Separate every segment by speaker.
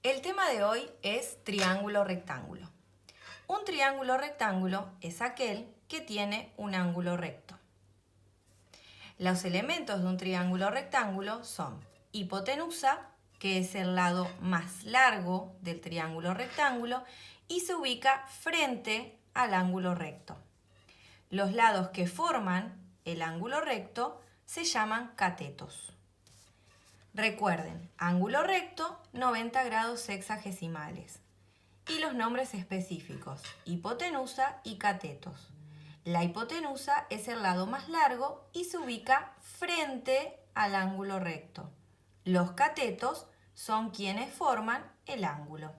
Speaker 1: El tema de hoy es triángulo rectángulo. Un triángulo rectángulo es aquel que tiene un ángulo recto. Los elementos de un triángulo rectángulo son hipotenusa, que es el lado más largo del triángulo rectángulo y se ubica frente al ángulo recto. Los lados que forman el ángulo recto se llaman catetos. Recuerden, ángulo recto, 90 grados sexagesimales. Y los nombres específicos, hipotenusa y catetos. La hipotenusa es el lado más largo y se ubica frente al ángulo recto. Los catetos son quienes forman el ángulo.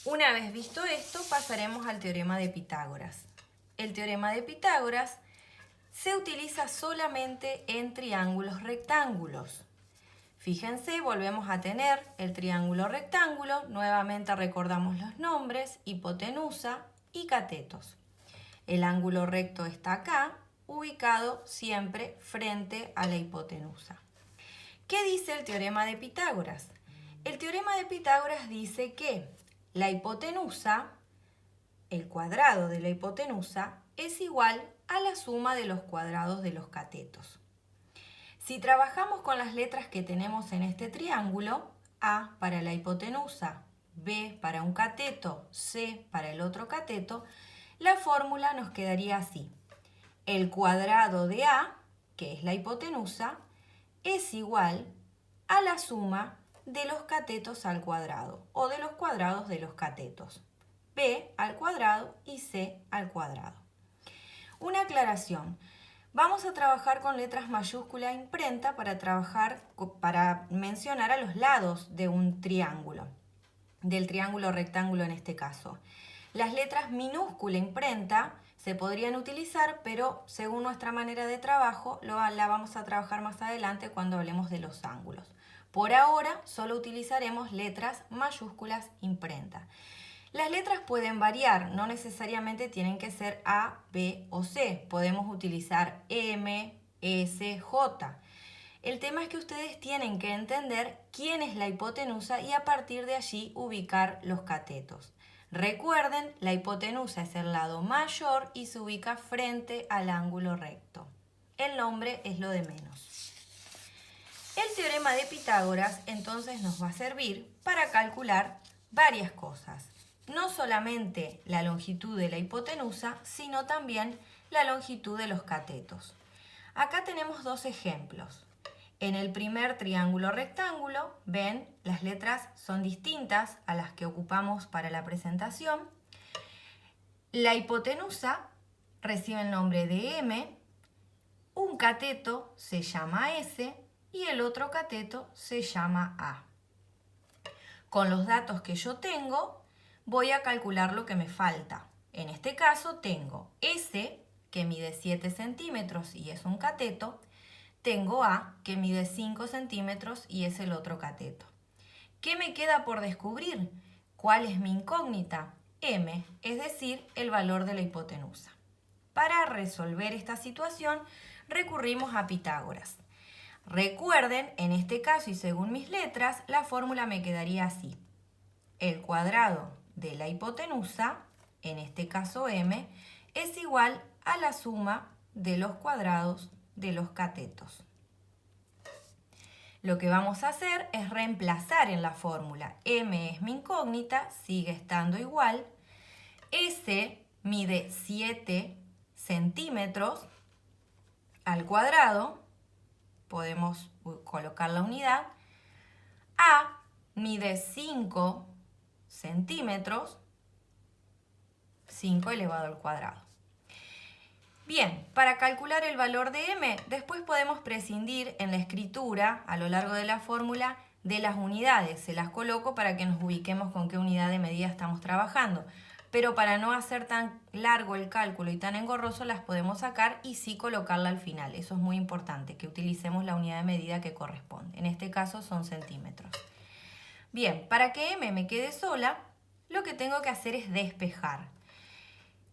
Speaker 1: Una vez visto esto, pasaremos al teorema de Pitágoras. El teorema de Pitágoras se utiliza solamente en triángulos rectángulos. Fíjense, volvemos a tener el triángulo rectángulo, nuevamente recordamos los nombres, hipotenusa y catetos. El ángulo recto está acá, ubicado siempre frente a la hipotenusa. ¿Qué dice el teorema de Pitágoras? El teorema de Pitágoras dice que la hipotenusa, el cuadrado de la hipotenusa, es igual a la suma de los cuadrados de los catetos. Si trabajamos con las letras que tenemos en este triángulo, A para la hipotenusa, B para un cateto, C para el otro cateto, la fórmula nos quedaría así. El cuadrado de A, que es la hipotenusa, es igual a la suma de los catetos al cuadrado o de los cuadrados de los catetos. B al cuadrado y C al cuadrado. Una aclaración. Vamos a trabajar con letras mayúscula e imprenta para mencionar a los lados de un triángulo, del triángulo rectángulo en este caso. Las letras minúscula e imprenta se podrían utilizar, pero según nuestra manera de trabajo, la vamos a trabajar más adelante cuando hablemos de los ángulos. Por ahora, solo utilizaremos letras mayúsculas imprenta. Las letras pueden variar, no necesariamente tienen que ser A, B o C. Podemos utilizar M, S, J. El tema es que ustedes tienen que entender quién es la hipotenusa y a partir de allí ubicar los catetos. Recuerden, la hipotenusa es el lado mayor y se ubica frente al ángulo recto. El nombre es lo de menos. El teorema de Pitágoras entonces nos va a servir para calcular varias cosas. No solamente la longitud de la hipotenusa, sino también la longitud de los catetos. Acá tenemos dos ejemplos. En el primer triángulo rectángulo, ven, las letras son distintas a las que ocupamos para la presentación. La hipotenusa recibe el nombre de M, un cateto se llama S y el otro cateto se llama A. Con los datos que yo tengo, voy a calcular lo que me falta. En este caso tengo S, que mide 7 centímetros y es un cateto. Tengo A, que mide 5 centímetros y es el otro cateto. ¿Qué me queda por descubrir? ¿Cuál es mi incógnita? M, es decir, el valor de la hipotenusa. Para resolver esta situación, recurrimos a Pitágoras. Recuerden, en este caso y según mis letras, la fórmula me quedaría así. El cuadrado de la hipotenusa, en este caso M, es igual a la suma de los cuadrados de los catetos. Lo que vamos a hacer es reemplazar en la fórmula. M es mi incógnita, sigue estando igual. S mide 7 centímetros al cuadrado. Podemos colocar la unidad. A mide 5 centímetros, 5 elevado al cuadrado. Bien, para calcular el valor de M, después podemos prescindir en la escritura, a lo largo de la fórmula, de las unidades. Se las coloco para que nos ubiquemos con qué unidad de medida estamos trabajando. Pero para no hacer tan largo el cálculo y tan engorroso, las podemos sacar y sí colocarla al final. Eso es muy importante, que utilicemos la unidad de medida que corresponde. En este caso son centímetros. Bien, para que M me quede sola, lo que tengo que hacer es despejar.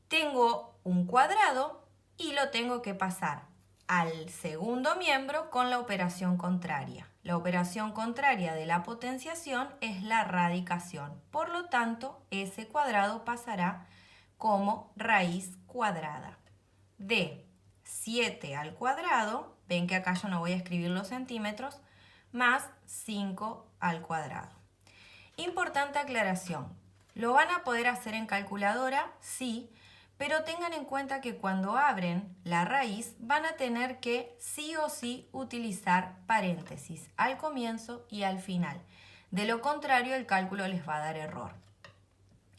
Speaker 1: Tengo un cuadrado y lo tengo que pasar al segundo miembro con la operación contraria. La operación contraria de la potenciación es la radicación. Por lo tanto, ese cuadrado pasará como raíz cuadrada de 7 al cuadrado, ven que acá yo no voy a escribir los centímetros, más 5 al cuadrado. Importante aclaración, ¿lo van a poder hacer en calculadora? Sí, pero tengan en cuenta que cuando abren la raíz van a tener que sí o sí utilizar paréntesis al comienzo y al final. De lo contrario, el cálculo les va a dar error.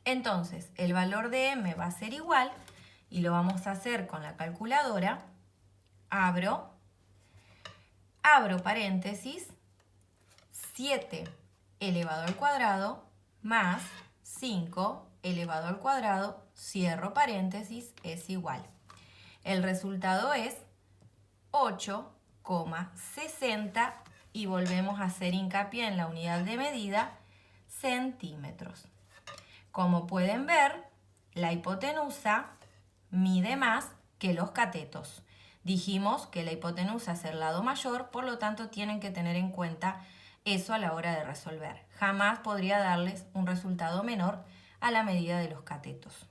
Speaker 1: Entonces, el valor de m va a ser igual, y lo vamos a hacer con la calculadora. Abro paréntesis, 7 elevado al cuadrado más 5 elevado al cuadrado, cierro paréntesis, es igual. El resultado es 8,60 y volvemos a hacer hincapié en la unidad de medida, centímetros. Como pueden ver, la hipotenusa mide más que los catetos. Dijimos que la hipotenusa es el lado mayor, por lo tanto tienen que tener en cuenta eso a la hora de resolver. Jamás podría darles un resultado menor a la medida de los catetos.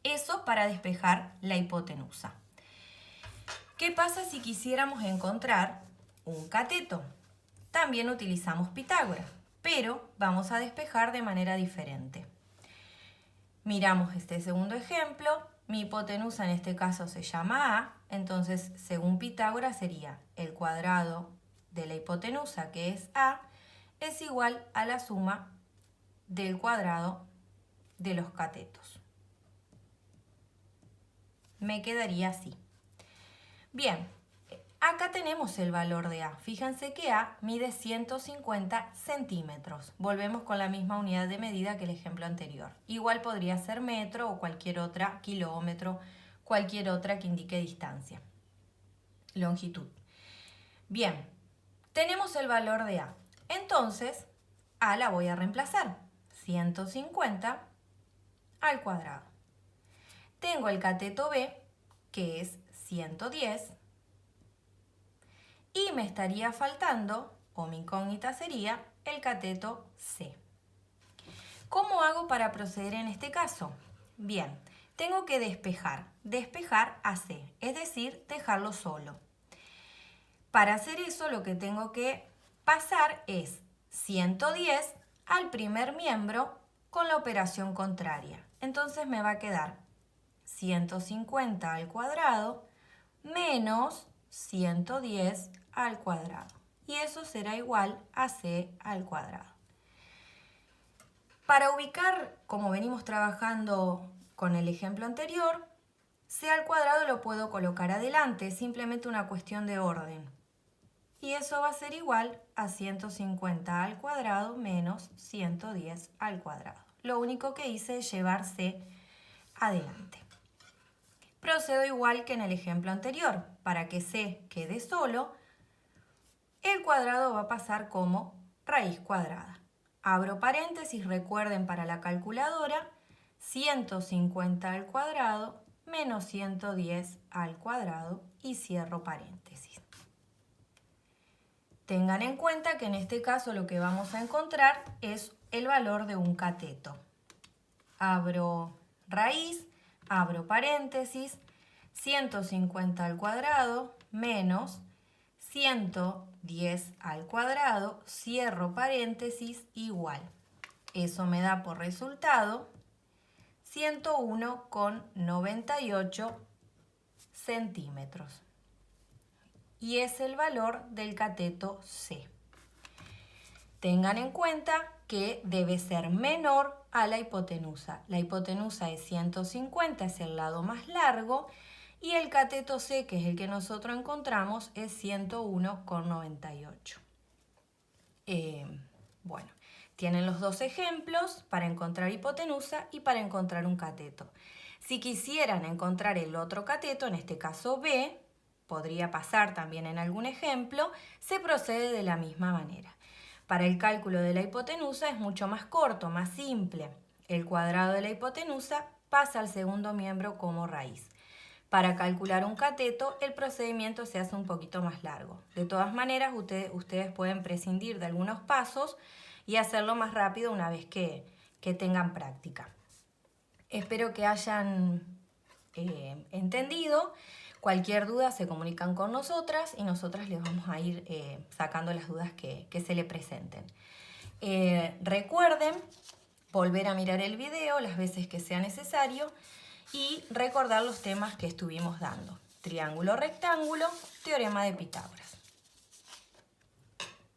Speaker 1: Eso para despejar la hipotenusa. ¿Qué pasa si quisiéramos encontrar un cateto? También utilizamos Pitágoras, pero vamos a despejar de manera diferente. Miramos este segundo ejemplo. Mi hipotenusa en este caso se llama A, entonces según Pitágoras sería el cuadrado de la hipotenusa, que es A, es igual a la suma del cuadrado de los catetos. Me quedaría así. Bien, acá tenemos el valor de A. Fíjense que A mide 150 centímetros. Volvemos con la misma unidad de medida que el ejemplo anterior. Igual podría ser metro o cualquier otra, kilómetro, cualquier otra que indique distancia, longitud. Bien, tenemos el valor de A. Entonces, A la voy a reemplazar. 150 al cuadrado. Tengo el cateto B, que es 110. Y me estaría faltando, o mi incógnita sería, el cateto C. ¿Cómo hago para proceder en este caso? Bien, tengo que despejar a C, es decir, dejarlo solo. Para hacer eso, lo que tengo que pasar es 110 al primer miembro con la operación contraria. Entonces me va a quedar 150 al cuadrado menos 110 al cuadrado. Y eso será igual a C al cuadrado. Para ubicar, como venimos trabajando con el ejemplo anterior, C al cuadrado lo puedo colocar adelante, es simplemente una cuestión de orden. Y eso va a ser igual a 150 al cuadrado menos 110 al cuadrado. Lo único que hice es llevar C adelante. Procedo igual que en el ejemplo anterior. Para que C quede solo, el cuadrado va a pasar como raíz cuadrada. Abro paréntesis, recuerden para la calculadora, 150 al cuadrado menos 110 al cuadrado y cierro paréntesis. Tengan en cuenta que en este caso lo que vamos a encontrar es el valor de un cateto. Abro raíz, abro paréntesis, 150 al cuadrado menos 110 al cuadrado, cierro paréntesis, igual. Eso me da por resultado 101,98 centímetros. Y es el valor del cateto C. Tengan en cuenta que debe ser menor a la hipotenusa. La hipotenusa es 150, es el lado más largo, y el cateto C, que es el que nosotros encontramos, es 101,98. Bueno, tienen los dos ejemplos para encontrar hipotenusa y para encontrar un cateto. Si quisieran encontrar el otro cateto, en este caso B, podría pasar también en algún ejemplo, se procede de la misma manera. Para el cálculo de la hipotenusa es mucho más corto, más simple. El cuadrado de la hipotenusa pasa al segundo miembro como raíz. Para calcular un cateto, el procedimiento se hace un poquito más largo. De todas maneras, ustedes pueden prescindir de algunos pasos y hacerlo más rápido una vez que tengan práctica. Espero que hayan entendido. Cualquier duda se comunican con nosotras y nosotras les vamos a ir sacando las dudas que se le presenten. Recuerden volver a mirar el video las veces que sea necesario y recordar los temas que estuvimos dando. Triángulo, rectángulo, teorema de Pitágoras.